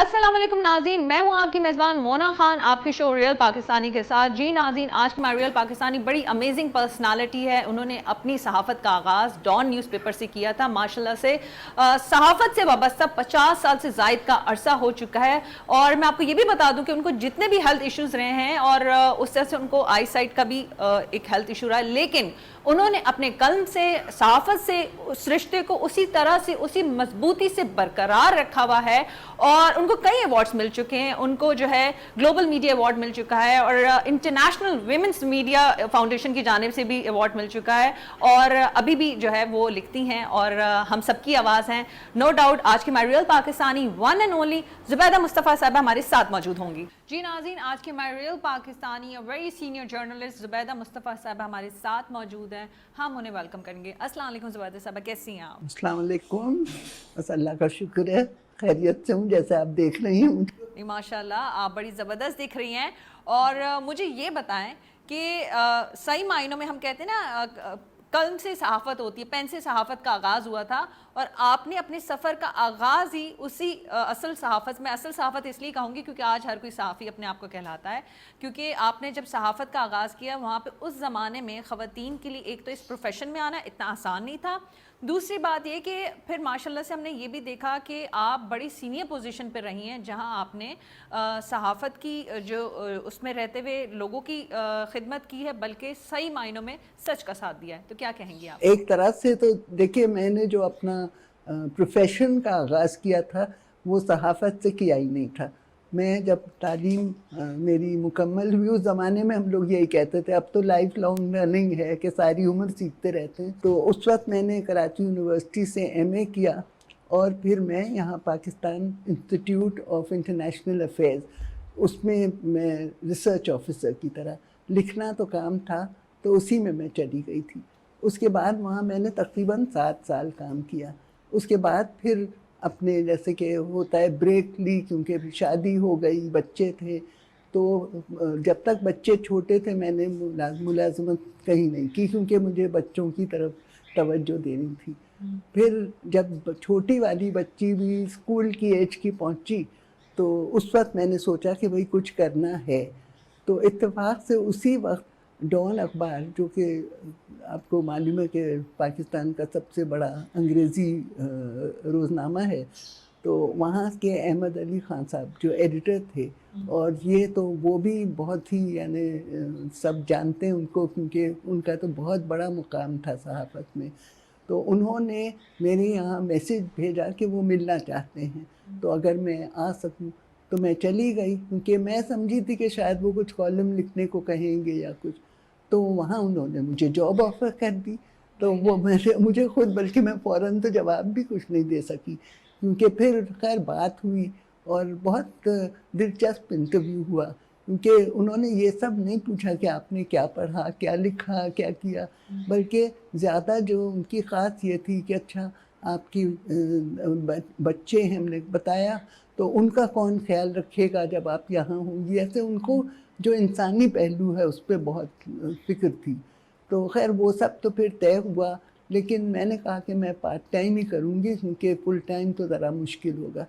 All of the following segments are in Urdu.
السلام علیکم ناظرین، میں ہوں آپ کی میزبان مونا خان آپ کے شو ریئل پاکستانی کے ساتھ. جی ناظرین، آج کی ہماری ریئل پاکستانی بڑی امیزنگ پرسنالٹی ہے. انہوں نے اپنی صحافت کا آغاز ڈان نیوز پیپر سے کیا تھا. ماشاءاللہ سے صحافت سے وابستہ 50 سال سے زائد کا عرصہ ہو چکا ہے. اور میں آپ کو یہ بھی بتا دوں کہ ان کو جتنے بھی ہیلتھ ایشوز رہے ہیں اور اس طرح سے ان کو آئی سائٹ کا بھی ایک ہیلتھ ایشو رہا ہے، لیکن انہوں نے اپنے قلم سے صحافت سے اس رشتے کو اسی طرح سے اسی مضبوطی سے برقرار رکھا ہوا ہے. اور ان کو کئی ایوارڈز مل چکے ہیں. ان کو جو ہے گلوبل میڈیا ایوارڈ مل چکا ہے اور انٹرنیشنل ویمنس میڈیا فاؤنڈیشن کی جانب سے بھی ایوارڈ مل چکا ہے. اور ابھی بھی جو ہے وہ لکھتی ہیں اور ہم سب کی آواز ہیں. نو ڈاؤٹ آج کی ہماری real Pakistani one and only Zubeida Mustafa صاحبہ ہمارے ساتھ موجود ہوں گی. جی ناظرین، آج کی ہماری real Pakistani very senior journalist Zubeida Mustafa صاحبہ ہمارے ساتھ موجود ہیں. ہم انہیں ویلکم کریں گے. السلام علیکم زبیدہ صاحبہ، کیسی ہیں آپ؟ السلام علیکم. بس اللہ کا شکر ہے، خیریت سے ہوں جیسے آپ دیکھ رہی ہیں. ماشاء اللہ آپ بڑی زبردست دکھ رہی ہیں. اور مجھے یہ بتائیں کہ صحیح معنوں میں ہم کہتے ہیں نا قلم سے صحافت ہوتی ہے، پین سے صحافت کا آغاز ہوا تھا اور آپ نے اپنے سفر کا آغاز ہی اسی اصل صحافت میں، اصل صحافت اس لیے کہوں گی کیونکہ آج ہر کوئی صحافی اپنے آپ کو کہلاتا ہے، کیونکہ آپ نے جب صحافت کا آغاز کیا وہاں پہ اس زمانے میں خواتین کے لیے ایک تو اس پروفیشن میں آنا اتنا آسان نہیں تھا. دوسری بات یہ کہ پھر ماشاءاللہ سے ہم نے یہ بھی دیکھا کہ آپ بڑی سینئر پوزیشن پہ رہی ہیں جہاں آپ نے صحافت کی جو اس میں رہتے ہوئے لوگوں کی خدمت کی ہے، بلکہ صحیح معنوں میں سچ کا ساتھ دیا ہے. تو کیا کہیں گی آپ؟ ایک طرح سے تو دیکھیے، میں نے جو اپنا پروفیشن کا آغاز کیا تھا وہ صحافت سے کیا ہی نہیں تھا. میں جب تعلیم میری مکمل ہوئی اس زمانے میں ہم لوگ یہی کہتے تھے، اب تو لائف لانگ لرننگ ہے کہ ساری عمر سیکھتے رہتے ہیں. تو اس وقت میں نے کراچی یونیورسٹی سے ایم اے کیا اور پھر میں یہاں Pakistan institute of international affairs, اس میں ریسرچ آفیسر کی طرح لکھنا تو کام تھا تو اسی میں چلی گئی تھی. اس کے بعد وہاں میں نے تقریباً 7 سال کام کیا. اس کے بعد پھر اپنے جیسے کہ ہوتا ہے بریک لی، کیونکہ شادی ہو گئی، بچے تھے. تو جب تک بچے چھوٹے تھے میں نے ملازمت کہیں نہیں کی کیونکہ مجھے بچوں کی طرف توجہ دینی تھی. پھر جب چھوٹی والی بچی بھی اسکول کی ایج کی پہنچی تو اس وقت میں نے سوچا کہ بھئی کچھ کرنا ہے. تو اتفاق سے اسی وقت ڈان اخبار، جو کہ آپ کو معلوم ہے کہ پاکستان کا سب سے بڑا انگریزی روزنامہ ہے، تو وہاں کے احمد علی خان صاحب جو ایڈیٹر تھے، اور یہ تو وہ بھی بہت ہی یعنی سب جانتے ہیں ان کو کیونکہ ان کا تو بہت بڑا مقام تھا صحافت میں. تو انہوں نے میرے یہاں میسج بھیجا کہ وہ ملنا چاہتے ہیں، تو اگر میں آ سکوں. تو میں چلی گئی کیونکہ میں سمجھی تھی کہ شاید وہ کچھ کالم لکھنے کو کہیں گے یا کچھ. تو وہاں انہوں نے مجھے جاب آفر کر دی. تو وہ مجھے خود، بلکہ میں فوراً تو جواب بھی کچھ نہیں دے سکی کیونکہ پھر خیر بات ہوئی اور بہت دلچسپ انٹرویو ہوا. کیونکہ انہوں نے یہ سب نہیں پوچھا کہ آپ نے کیا پڑھا، کیا لکھا، کیا کیا، بلکہ زیادہ جو ان کی خاص یہ تھی کہ اچھا آپ کی بچے ہیں، ہم نے بتایا تو ان کا کون خیال رکھے گا جب آپ یہاں ہوں گی. ایسے ان کو جو انسانی پہلو ہے اس پہ بہت فکر تھی. تو خیر وہ سب تو پھر طے ہوا، لیکن میں نے کہا کہ میں پارٹ ٹائم ہی کروں گی کیونکہ فل ٹائم تو ذرا مشکل ہوگا،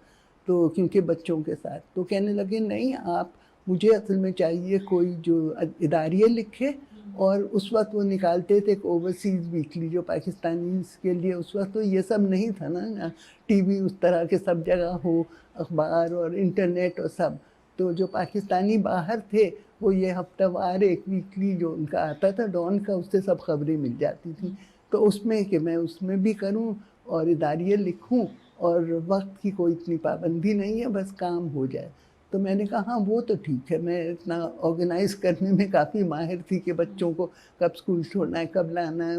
تو کیونکہ بچوں کے ساتھ. تو کہنے لگے نہیں، آپ مجھے اصل میں چاہیے کوئی جو اداریہ لکھے. اور اس وقت وہ نکالتے تھے ایک اوورسیز ویکلی جو پاکستانیز کے لیے، اس وقت تو یہ سب نہیں تھا نا، ٹی وی اس طرح کے سب جگہ ہو، اخبار اور انٹرنیٹ اور سب. تو جو پاکستانی باہر تھے وہ یہ ہفتہ وار ایک ویکلی جو ان کا آتا تھا ڈان کا، اس سے سب خبریں مل جاتی تھیں. تو اس میں کہ میں اس میں بھی کروں اور اداریہ لکھوں، اور وقت کی کوئی اتنی پابندی نہیں ہے، بس کام ہو جائے. تو میں نے کہا ہاں وہ تو ٹھیک ہے. میں اتنا آرگنائز کرنے میں کافی ماہر تھی کہ بچوں کو کب اسکول چھوڑنا ہے، کب لانا ہے،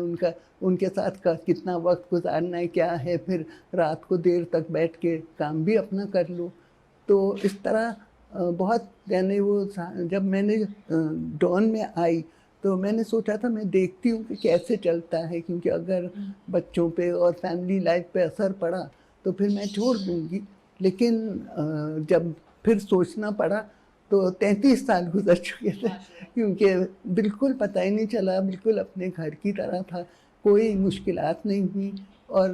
ان کے ساتھ کتنا وقت گزارنا ہے، کیا ہے، پھر رات کو دیر تک بیٹھ کے کام بھی اپنا کر لو. تو اس طرح بہت یعنی وہ جب میں نے ڈان میں آئی تو میں نے سوچا تھا میں دیکھتی ہوں کہ کیسے چلتا ہے، کیونکہ اگر بچوں پہ اور فیملی لائف پہ اثر پڑا تو پھر میں چھوڑ دوں گی. لیکن جب پھر سوچنا پڑا تو 33 سال گزر چکے تھے کیونکہ بالکل پتہ ہی نہیں چلا، بالکل اپنے گھر کی طرح تھا، کوئی مشکلات نہیں ہوئی. اور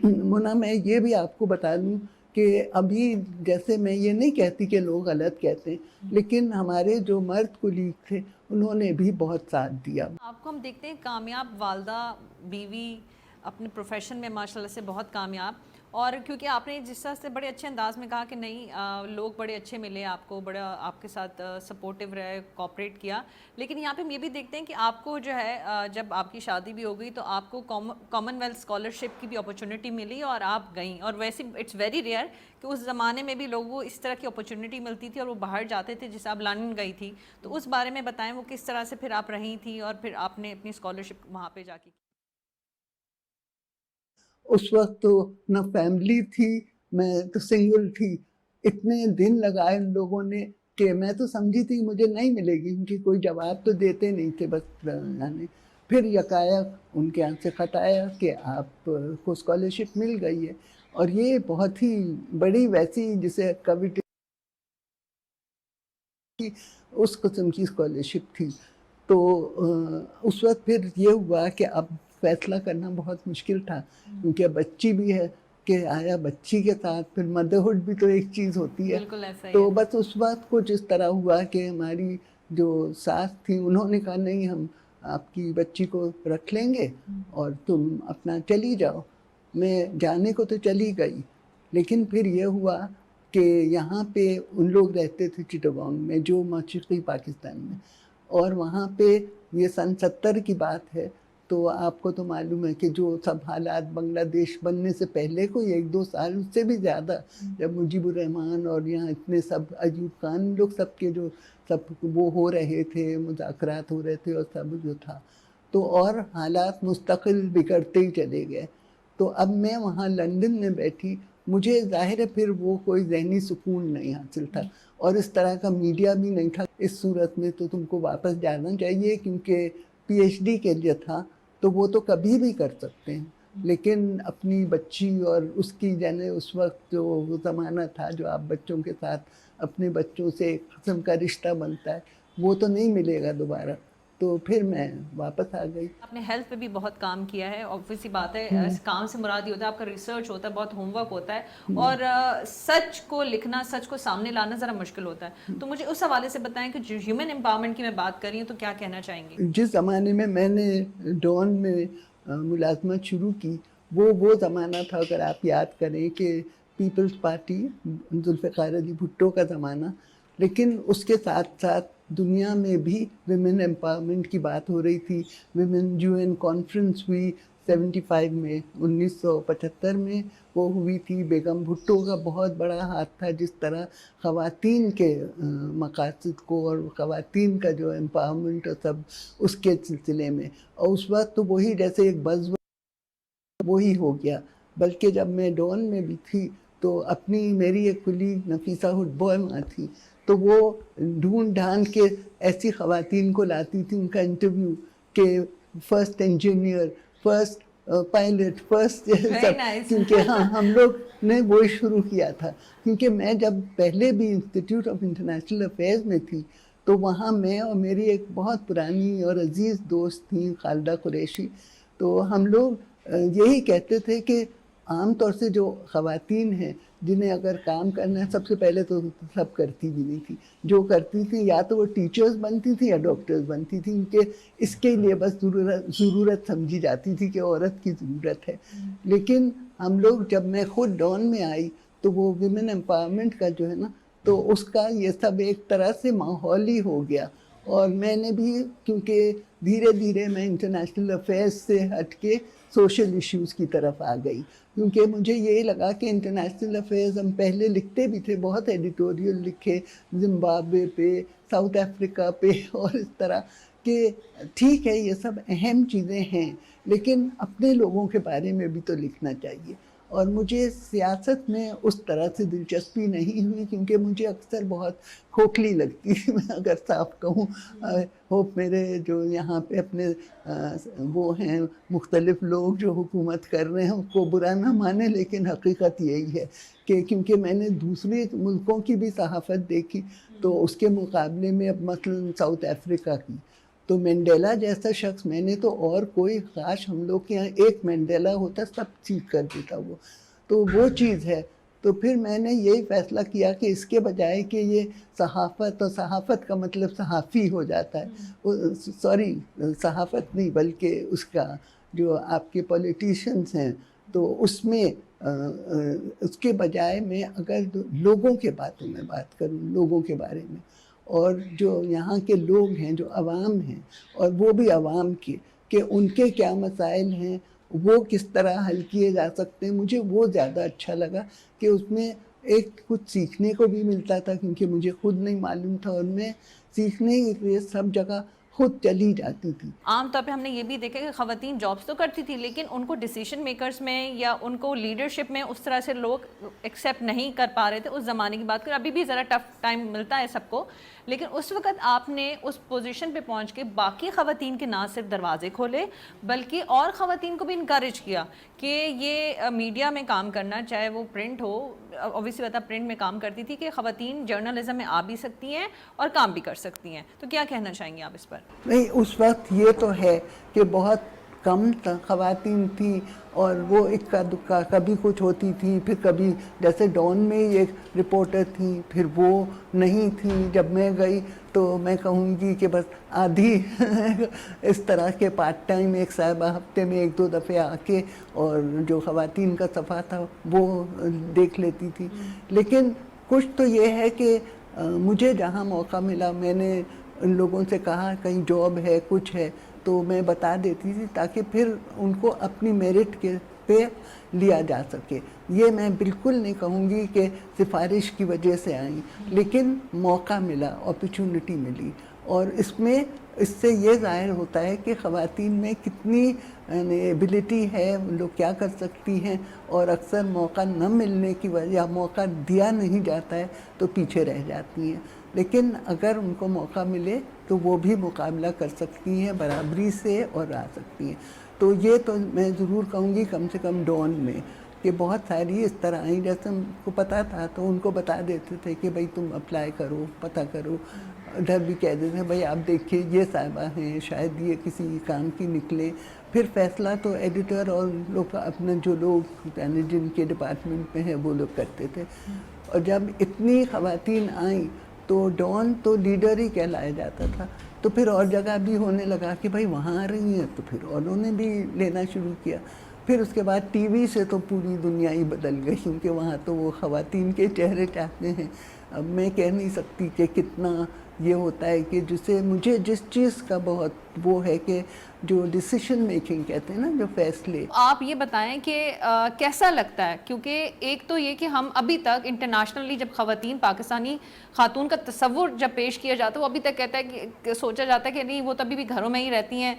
مونا میں یہ بھی آپ کو بتا دوں کہ ابھی جیسے میں یہ نہیں کہتی کہ لوگ غلط کہتے ہیں، لیکن ہمارے جو مرد کولیگ تھے انہوں نے بھی بہت ساتھ دیا. آپ کو ہم دیکھتے ہیں کامیاب والدہ، بیوی، اپنے پروفیشن میں ماشاءاللہ سے بہت کامیاب، اور کیونکہ آپ نے جس طرح سے بڑے اچھے انداز میں کہا کہ نہیں لوگ بڑے اچھے ملے آپ کو، بڑا آپ کے ساتھ سپورٹیو رہے، کوآپریٹ کیا، لیکن یہاں پہ ہم یہ بھی دیکھتے ہیں کہ آپ کو جو ہے جب آپ کی شادی بھی ہو گئی تو آپ کو کامن ویلتھ اسکالرشپ کی بھی اپرچونٹی ملی اور آپ گئیں، اور ویسے اٹس ویری ریئر کہ اس زمانے میں بھی لوگوں کو اس طرح کی اپرچونٹی ملتی تھی اور وہ باہر جاتے تھے. جیسے آپ لندن گئی تھی تو اس بارے میں بتائیں وہ کس طرح سے پھر آپ رہی تھی اور پھر آپ نے اپنی اسکالرشپ وہاں پہ جا کے. اس وقت تو نہ فیملی تھی، میں تو سنگل تھی. اتنے دن لگائے ان لوگوں نے کہ میں تو سمجھی تھی مجھے نہیں ملے گی، کیونکہ کوئی جواب تو دیتے نہیں تھے. بس یعنی پھر یکایک ان کے یہاں سے خط آیا کہ آپ کو اسکالرشپ مل گئی ہے، اور یہ بہت ہی بڑی ویسی جسے کویڈ اس قسم کی اسکالرشپ تھی. تو اس وقت پھر یہ ہوا کہ اب فیصلہ کرنا بہت مشکل تھا، کیونکہ بچی بھی ہے کہ آیا بچی کے ساتھ پھر مدرہڈ بھی تو ایک چیز ہوتی ہے. بالکل ایسا ہی تو ہے. بس اس وقت کچھ اس طرح ہوا کہ ہماری جو ساس تھی انہوں نے کہا نہیں ہم آپ کی بچی کو رکھ لیں گے اور تم اپنا چلی جاؤ. میں جانے کو تو چلی گئی، لیکن پھر یہ ہوا کہ یہاں پہ ان لوگ رہتے تھے چٹاگانگ میں جو مشرقی پاکستان میں، اور وہاں پہ یہ سن 70 کی بات ہے. تو آپ کو تو معلوم ہے کہ جو سب حالات بنگلہ دیش بننے سے پہلے کوئی 1-2 سال اس سے بھی زیادہ، جب مجیب الرحمان اور یہاں اتنے سب ایوب خان لوگ سب کے جو سب وہ ہو رہے تھے، مذاکرات ہو رہے تھے اور سب جو تھا، تو اور حالات مستقل بگڑتے ہی چلے گئے. تو اب میں وہاں لندن میں بیٹھی، مجھے ظاہر ہے پھر وہ کوئی ذہنی سکون نہیں حاصل تھا، اور اس طرح کا میڈیا بھی نہیں تھا. اس صورت میں تو تم کو واپس جانا چاہیے، کیونکہ پی ایچ ڈی کے لیے تھا تو وہ تو کبھی بھی کر سکتے ہیں، لیکن اپنی بچی اور اس کی یعنی اس وقت جو وہ زمانہ تھا جو آپ بچوں کے ساتھ اپنے بچوں سے ایک قسم کا رشتہ بنتا ہے، وہ تو نہیں ملے گا دوبارہ. تو پھر میں واپس آ گئی. آپ نے ہیلتھ پہ بھی بہت کام کیا ہے، obvious سی بات ہے، اس کام سے مراد یہ ہوتا ہے آپ کا ریسرچ ہوتا ہے، بہت ہوم ورک ہوتا ہے، اور سچ کو لکھنا، سچ کو سامنے لانا ذرا مشکل ہوتا ہے. تو مجھے اس حوالے سے بتائیں کہ ہیومن امپاورمنٹ کی میں بات کر رہی ہوں تو کیا کہنا چاہیں گی؟ جس زمانے میں نے ڈان میں ملازمت شروع کی، وہ زمانہ تھا، اگر آپ یاد کریں، کہ پیپلز پارٹی ذوالفقار علی بھٹو کا زمانہ، لیکن اس کے ساتھ ساتھ دنیا میں بھی ویمن امپاورمنٹ کی بات ہو رہی تھی. ویمن UN کانفرنس ہوئی 75 میں، 1975 میں وہ ہوئی تھی. بیگم بھٹو کا بہت بڑا ہاتھ تھا جس طرح خواتین کے مقاصد کو اور خواتین کا جو امپاورمنٹ اور سب اس کے سلسلے میں، اور اس وقت تو وہی جیسے ایک بز وہی ہو گیا. بلکہ جب میں ڈان میں بھی تھی تو اپنی میری ایک کلیگ نفیسہ ہڈبوئے وہاں تھی، تو وہ ڈھونڈ ڈھانڈ کے ایسی خواتین کو لاتی تھی ان کا انٹرویو، کہ first engineer, first pilot, first سب، کیونکہ ہاں ہم لوگ نے وہی شروع کیا تھا. کیونکہ میں جب پہلے بھی انسٹیٹیوٹ آف انٹرنیشنل افیئرز میں تھی تو وہاں میں اور میری ایک بہت پرانی اور عزیز دوست تھیں خالدہ قریشی، تو ہم لوگ یہی کہتے تھے کہ عام طور سے جو خواتین ہیں جنہیں اگر کام کرنا ہے، سب سے پہلے تو سب کرتی بھی نہیں تھی، جو کرتی تھی یا تو وہ ٹیچرز بنتی تھی یا ڈاکٹرز بنتی تھی، کیونکہ اس کے لیے بس ضرورت سمجھی جاتی تھی کہ عورت کی ضرورت ہے. لیکن ہم لوگ جب میں خود ڈان میں آئی تو وہ ویمن امپاورمنٹ کا جو ہے نا، تو اس کا یہ سب ایک طرح سے ماحول ہی ہو گیا. اور میں نے بھی، کیونکہ دھیرے دھیرے میں انٹرنیشنل افیئرز سے ہٹ کے سوشل ایشوز کی طرف آ گئی، کیونکہ مجھے یہی لگا کہ انٹرنیشنل افیئرز ہم پہلے لکھتے بھی تھے، بہت ایڈیٹوریل لکھے زمبابوے پہ، ساؤتھ افریقہ پہ، اور اس طرح کہ ٹھیک ہے یہ سب اہم چیزیں ہیں، لیکن اپنے لوگوں کے بارے میں بھی تو لکھنا چاہیے. اور مجھے سیاست میں اس طرح سے دلچسپی نہیں ہوئی، کیونکہ مجھے اکثر بہت کھوکھلی لگتی ہے، میں اگر صاف کہوں. ہوپ میرے جو یہاں پہ اپنے وہ ہیں مختلف لوگ جو حکومت کر رہے ہیں ان کو برا نہ مانے، لیکن حقیقت یہی ہے کہ کیونکہ میں نے دوسرے ملکوں کی بھی صحافت دیکھی، تو اس کے مقابلے میں اب مثلاً ساؤتھ افریقہ کی، تو مینڈیلا جیسا شخص میں نے تو، اور کوئی کاش ہم لوگ کے یہاں ایک مینڈیلا ہوتا سب چیز کر دیتا وہ. تو وہ چیز ہے. تو پھر میں نے یہی فیصلہ کیا کہ اس کے بجائے کہ یہ صحافت، اور صحافت کا مطلب صحافی ہو جاتا ہے، سوری صحافت نہیں بلکہ اس کا جو آپ کے پولیٹیشنز ہیں، تو اس میں اس کے بجائے میں اگر لوگوں کے باتوں میں بات کروں، لوگوں کے بارے میں، اور جو یہاں کے لوگ ہیں، جو عوام ہیں، اور وہ بھی عوام کے، کہ ان کے کیا مسائل ہیں، وہ کس طرح حل کیے جا سکتے ہیں، مجھے وہ زیادہ اچھا لگا کہ اس میں ایک کچھ سیکھنے کو بھی ملتا تھا، کیونکہ مجھے خود نہیں معلوم تھا، اور میں سیکھنے کے لیے سب جگہ خود چلی جاتی تھی۔ عام طور پہ ہم نے یہ بھی دیکھا کہ خواتین جابس تو کرتی تھی، لیکن ان کو ڈیسیشن میکرز میں یا ان کو لیڈرشپ میں اس طرح سے لوگ ایکسیپٹ نہیں کر پا رہے تھے اس زمانے کی بات کریں۔ ابھی بھی ذرا ٹف ٹائم ملتا ہے سب کو، لیکن اس وقت آپ نے اس پوزیشن پہ پہنچ کے باقی خواتین کے نہ صرف دروازے کھولے بلکہ اور خواتین کو بھی انکریج کیا کہ یہ میڈیا میں کام کرنا، چاہے وہ پرنٹ ہو، اوبیسلی بتا پرنٹ میں کام کرتی تھی، کہ خواتین جرنلزم میں آ بھی سکتی ہیں اور کام بھی کر سکتی ہیں۔ تو کیا کہنا چاہیں گے آپ اس پر؟ نہیں، اس وقت یہ تو ہے کہ بہت کم خواتین تھیں، اور وہ اکا دکا کبھی کچھ ہوتی تھیں، پھر کبھی جیسے ڈان میں ایک رپورٹر تھیں، پھر وہ نہیں تھیں جب میں گئی، تو میں کہوں گی کہ بس آدھی اس طرح کے پارٹ ٹائم ایک صاحبہ ہفتے میں 1-2 دفعہ آ کے اور جو خواتین کا صفحہ تھا وہ دیکھ لیتی تھی۔ لیکن کچھ تو یہ ہے کہ مجھے جہاں موقع ملا، میں نے ان لوگوں سے کہا کہیں جاب ہے، کچھ ہے، تو میں بتا دیتی تھی تاکہ پھر ان کو اپنی میرٹ کے پہ لیا جا سکے۔ یہ میں بالکل نہیں کہوں گی کہ سفارش کی وجہ سے آئیں، لیکن موقع ملا، اپرچونٹی ملی، اور اس سے یہ ظاہر ہوتا ہے کہ خواتین میں کتنی ایبلٹی ہے، لوگ کیا کر سکتی ہیں، اور اکثر موقع نہ ملنے کی وجہ، یا موقع دیا نہیں جاتا ہے تو پیچھے رہ جاتی ہیں۔ لیکن اگر ان کو موقع ملے تو وہ بھی مقابلہ کر سکتی ہیں برابری سے اور آ سکتی ہیں۔ تو یہ تو میں ضرور کہوں گی، کم سے کم ڈان میں، کہ بہت ساری اس طرح آئیں، جیسے ان کو پتہ تھا تو ان کو بتا دیتے تھے کہ بھائی تم اپلائی کرو، پتہ کرو۔ ادھر بھی کہہ دیتے ہیں بھائی آپ دیکھیے یہ صاحبہ ہیں، شاید یہ کسی کام کی نکلے۔ پھر فیصلہ تو ایڈیٹر اور لوگ اپنے جو لوگ یعنی جن کے ڈپارٹمنٹ میں ہیں وہ لوگ کرتے تھے۔ اور جب اتنی خواتین آئیں تو ڈان تو لیڈر ہی کہلایا جاتا تھا، تو پھر اور جگہ بھی ہونے لگا کہ بھائی وہاں آ رہی ہیں، تو پھر انہوں نے بھی لینا شروع کیا۔ پھر اس کے بعد ٹی وی سے تو پوری دنیا ہی بدل گئی، کیونکہ وہاں تو وہ خواتین کے چہرے چاہتے ہیں۔ اب میں کہہ نہیں سکتی کہ کتنا یہ ہوتا ہے کہ مجھے جس چیز کا بہت وہ ہے کہ جو ڈیسیشن میکنگ کہتے ہیں نا، جو فیصلے۔ آپ یہ بتائیں کہ کیسا لگتا ہے، کیونکہ ایک تو یہ کہ ہم ابھی تک انٹرنیشنلی جب خواتین، پاکستانی خاتون کا تصور جب پیش کیا جاتا ہے، وہ ابھی تک کہتا ہے کہ سوچا جاتا ہے کہ نہیں وہ تو ابھی بھی گھروں میں ہی رہتی ہیں،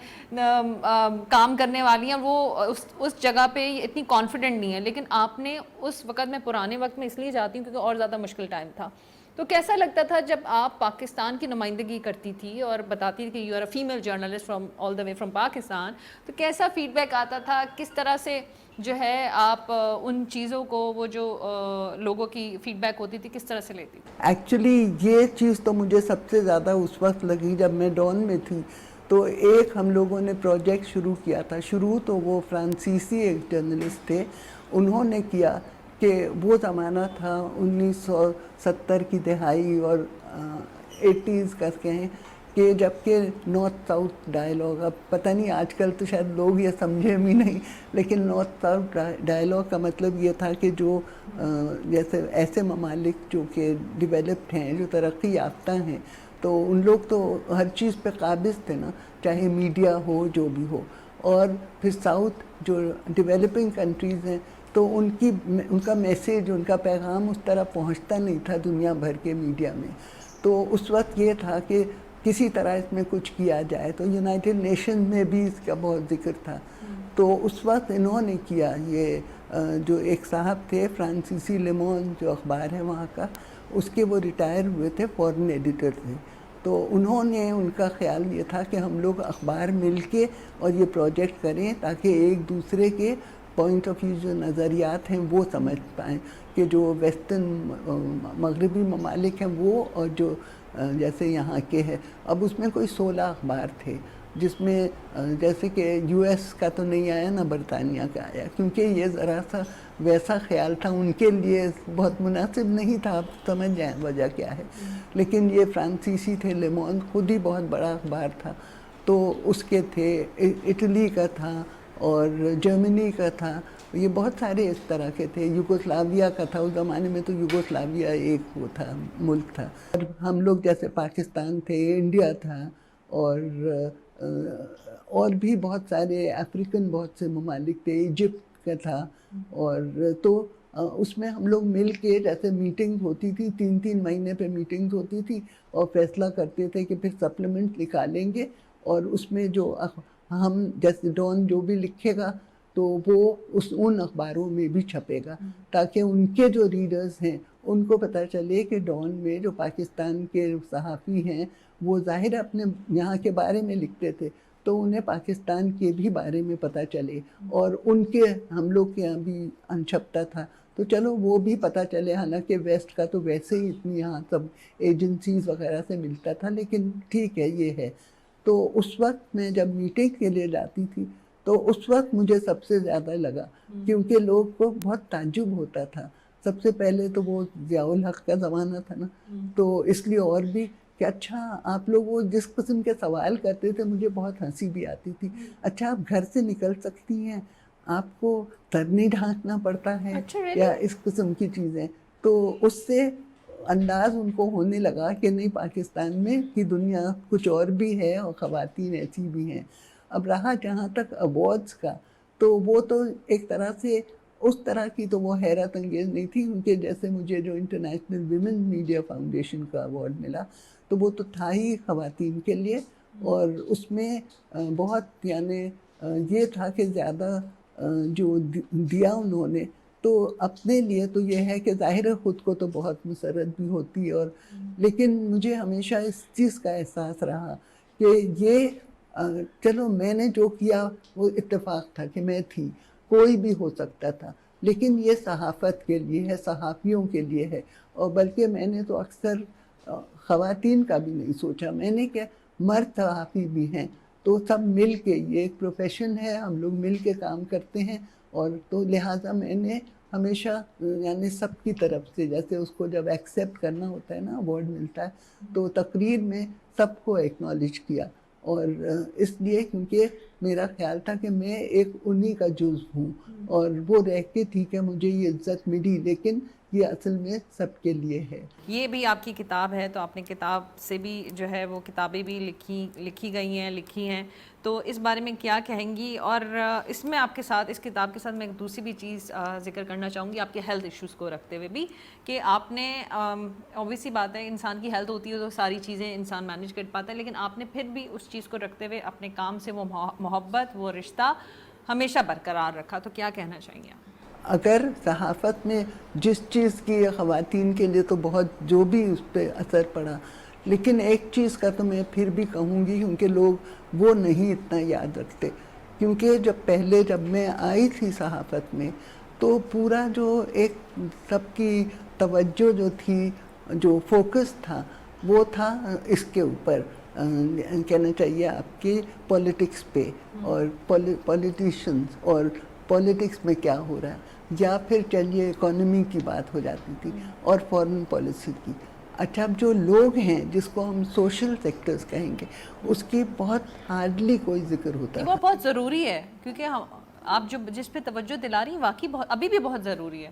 کام کرنے والی ہیں، وہ اس جگہ پہ اتنی کانفیڈنٹ نہیں ہے۔ لیکن آپ نے اس وقت، میں پرانے وقت میں اس لیے جاتی ہوں کیونکہ اور زیادہ مشکل ٹائم تھا، تو کیسا لگتا تھا جب آپ پاکستان کی نمائندگی کرتی تھی اور بتاتی تھی کہ you are a female journalist from all the way from Pakistan, تو کیسا فیڈ بیک آتا تھا، کس طرح سے جو ہے آپ ان چیزوں کو، وہ جو لوگوں کی فیڈ بیک ہوتی تھی، کس طرح سے لیتی تھی؟ ایکچولی یہ چیز تو مجھے سب سے زیادہ اس وقت لگی جب میں ڈان میں تھی، تو ایک ہم لوگوں نے پروجیکٹ شروع کیا تھا۔ شروع تو وہ فرانسیسی ایک جرنلسٹ تھے، انہوں نے کیا، کہ وہ زمانہ تھا 1970 کی دہائی اور 80s کا کہیں، کہ جب کہ نارتھ ساؤتھ ڈائلاگ، اب پتہ نہیں آج کل تو شاید لوگ یہ سمجھے بھی نہیں، لیکن نارتھ ساؤتھ ڈائلاگ کا مطلب یہ تھا کہ جو جیسے ایسے ممالک جو کہ ڈیولپڈ ہیں، جو ترقی یافتہ ہیں، تو ان لوگ تو ہر چیز پہ قابض تھے نا، چاہے میڈیا ہو، جو بھی ہو۔ اور پھر ساؤتھ جو ڈیولپنگ کنٹریز ہیں، تو ان کا میسیج، ان کا پیغام اس طرح پہنچتا نہیں تھا دنیا بھر کے میڈیا میں۔ تو اس وقت یہ تھا کہ کسی طرح اس میں کچھ کیا جائے، تو یونائٹڈ نیشن میں بھی اس کا بہت ذکر تھا۔ تو اس وقت انہوں نے کیا، یہ جو ایک صاحب تھے فرانسیسی لیمون جو اخبار ہے وہاں کا، اس کے وہ ریٹائر ہوئے تھے، فورن ایڈیٹر تھے، تو انہوں نے، ان کا خیال یہ تھا کہ ہم لوگ اخبار مل کے اور یہ پروجیکٹ کریں تاکہ ایک دوسرے کے پوائنٹ آف ویو، جو نظریات ہیں وہ سمجھ پائیں، کہ جو ویسٹرن مغربی ممالک ہیں وہ، اور جو جیسے یہاں کے ہیں۔ اب اس میں کوئی 16 اخبار تھے، جس میں جیسے کہ یو ایس کا تو نہیں آیا نہ برطانیہ کا آیا، کیونکہ یہ ذرا سا ویسا خیال تھا ان کے لیے بہت مناسب نہیں تھا. آپ سمجھ جائیں وجہ کیا ہے. لیکن یہ فرانسیسی تھے، لیمون خود ہی بہت بڑا اخبار تھا، تو اس کے تھے، اٹلی کا تھا اور جرمنی کا تھا، یہ بہت سارے اس طرح کے تھے. یوگوسلاویہ کا تھا، اس زمانے میں تو یوگوسلاویہ ایک وہ تھا، ملک تھا. اور ہم لوگ جیسے پاکستان تھے، انڈیا تھا، اور بھی بہت سارے افریقن بہت سے ممالک تھے، ایجپٹ کا تھا. اور تو اس میں ہم لوگ مل کے جیسے میٹنگ ہوتی تھی، 3 مہینے پہ میٹنگز ہوتی تھی، اور فیصلہ کرتے تھے کہ پھر سپلیمنٹ نکالیں گے، اور اس میں جو ہم جیسے ڈان جو بھی لکھے گا تو وہ ان اخباروں میں بھی چھپے گا، تاکہ ان کے جو ریڈرز ہیں ان کو پتہ چلے کہ ڈان میں جو پاکستان کے صحافی ہیں وہ ظاہر اپنے یہاں کے بارے میں لکھتے تھے، تو انہیں پاکستان کے بھی بارے میں پتہ چلے، اور ان کے ہم لوگ کے یہاں بھی چھپتا تھا تو چلو وہ بھی پتہ چلے. حالانکہ ویسٹ کا تو ویسے ہی اتنی یہاں سب ایجنسیز وغیرہ سے ملتا تھا، لیکن ٹھیک ہے یہ ہے. تو اس وقت میں جب میٹنگ کے لیے جاتی تھی تو اس وقت مجھے سب سے زیادہ لگا، کیونکہ لوگ کو بہت تعجب ہوتا تھا. سب سے پہلے تو وہ ضیاء الحق کا زمانہ تھا نا، تو اس لیے اور بھی کہ اچھا آپ لوگ وہ جس قسم کے سوال کرتے تھے مجھے بہت ہنسی بھی آتی تھی. اچھا آپ گھر سے نکل سکتی ہیں، آپ کو سر نہیں ڈھانکنا پڑتا ہے یا اس قسم کی چیزیں. تو اس سے انداز ان کو ہونے لگا کہ نہیں، پاکستان میں کی دنیا کچھ اور بھی ہے اور خواتین ایسی بھی ہیں. اب رہا جہاں تک ایوارڈز کا، تو وہ تو ایک طرح سے اس طرح کی تو وہ حیرت انگیز نہیں تھی، کیونکہ جیسے مجھے جو انٹرنیشنل ویمن میڈیا فاؤنڈیشن کا ایوارڈ ملا تو وہ تو تھا ہی خواتین کے لیے، اور اس میں بہت یعنی یہ تھا کہ زیادہ جو دیا انہوں نے تو اپنے لیے تو یہ ہے کہ ظاہر خود کو تو بہت مسرت بھی ہوتی ہے، اور لیکن مجھے ہمیشہ اس چیز کا احساس رہا کہ یہ چلو میں نے جو کیا وہ اتفاق تھا کہ میں تھی، کوئی بھی ہو سکتا تھا، لیکن یہ صحافت کے لیے ہے، صحافیوں کے لیے ہے. اور بلکہ میں نے تو اکثر خواتین کا بھی نہیں سوچا، میں نے کہ مرد صحافی بھی ہیں تو سب مل کے، یہ ایک پروفیشن ہے، ہم لوگ مل کے کام کرتے ہیں. اور تو لہٰذا میں نے ہمیشہ یعنی سب کی طرف سے، جیسے اس کو جب ایکسیپٹ کرنا ہوتا ہے نا، ایوارڈ ملتا ہے، تو تقریر میں سب کو ایکنالج کیا. اور اس لیے کیونکہ میرا خیال تھا کہ میں ایک انہی کا جزو ہوں، اور وہ رہ کے ٹھیک ہے مجھے یہ عزت ملی، لیکن یہ اصل میں سب کے لیے ہے. یہ بھی آپ کی کتاب ہے، تو آپ نے کتاب سے بھی جو ہے وہ کتابیں بھی لکھی گئی ہیں، تو اس بارے میں کیا کہیں گی؟ اور اس میں آپ کے ساتھ، اس کتاب کے ساتھ میں ایک دوسری بھی چیز ذکر کرنا چاہوں گی، آپ کے ہیلتھ ایشوز کو رکھتے ہوئے بھی، کہ آپ نے اوبویسلی بات ہے انسان کی ہیلتھ ہوتی ہے تو ساری چیزیں انسان مینیج کر پاتا ہے، لیکن آپ نے پھر بھی اس چیز کو رکھتے ہوئے اپنے کام سے وہ محبت، وہ رشتہ ہمیشہ برقرار رکھا. تو کیا کہنا چاہیں گے آپ؟ اگر صحافت میں جس چیز کی خواتین کے لیے تو بہت جو بھی اس پہ اثر پڑا، لیکن ایک چیز کا تو میں پھر بھی کہوں گی، کیونکہ لوگ وہ نہیں اتنا یاد رکھتے. کیونکہ جب میں آئی تھی صحافت میں تو پورا جو ایک سب کی توجہ جو تھی، جو فوکس تھا، وہ تھا اس کے اوپر، کہنا چاہیے آپ کے پولیٹکس پہ، اور پولیٹیشنز، اور پولیٹکس میں کیا ہو رہا ہے، یا پھر چلیے اکانومی کی بات ہو جاتی تھی، اور فارن پالیسی کی. اچھا اب جو لوگ ہیں جس کو ہم سوشل سیکٹرز کہیں گے، اس کی بہت ہارڈلی کوئی ذکر ہوتا ہے. وہ بہت ضروری ہے، کیونکہ آپ جو جس پہ توجہ دلا رہی ہیں واقعی ابھی بھی بہت ضروری ہے.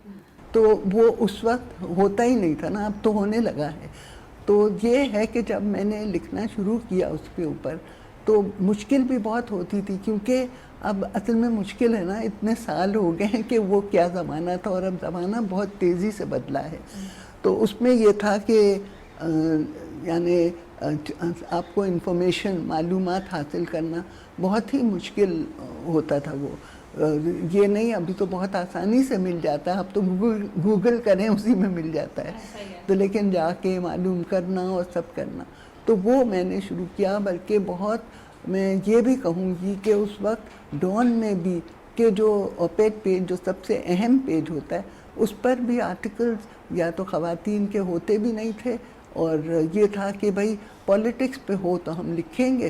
تو وہ اس وقت ہوتا ہی نہیں تھا نا، اب تو ہونے لگا ہے. تو یہ ہے کہ جب میں نے لکھنا شروع کیا اس کے اوپر تو مشکل بھی بہت ہوتی تھی، کیونکہ اب اصل میں مشکل ہے نا، اتنے سال ہو گئے ہیں کہ وہ کیا زمانہ تھا اور اب زمانہ بہت تیزی سے بدلا ہے. تو اس میں یہ تھا کہ یعنی آپ کو انفارمیشن، معلومات حاصل کرنا بہت ہی مشکل ہوتا تھا. وہ یہ نہیں، ابھی تو بہت آسانی سے مل جاتا ہے، اب تو گوگل کریں اسی میں مل جاتا ہے. تو لیکن جا کے معلوم کرنا اور سب کرنا، تو وہ میں نے شروع کیا. بلکہ بہت میں یہ بھی کہوں گی کہ اس وقت ڈان میں بھی کہ جو اوپیڈ پیج جو سب سے اہم پیج ہوتا ہے، اس پر بھی آرٹیکلز یا تو خواتین کے ہوتے بھی نہیں تھے، اور یہ تھا کہ بھائی پولیٹکس پہ ہو تو ہم لکھیں گے،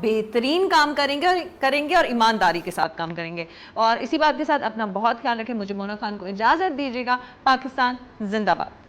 بہترین کام کریں گے اور ایمانداری کے ساتھ کام کریں گے. اور اسی بات کے ساتھ اپنا بہت خیال رکھیں. مجھے مونا خان کو اجازت دیجیے گا. پاکستان زندہ باد.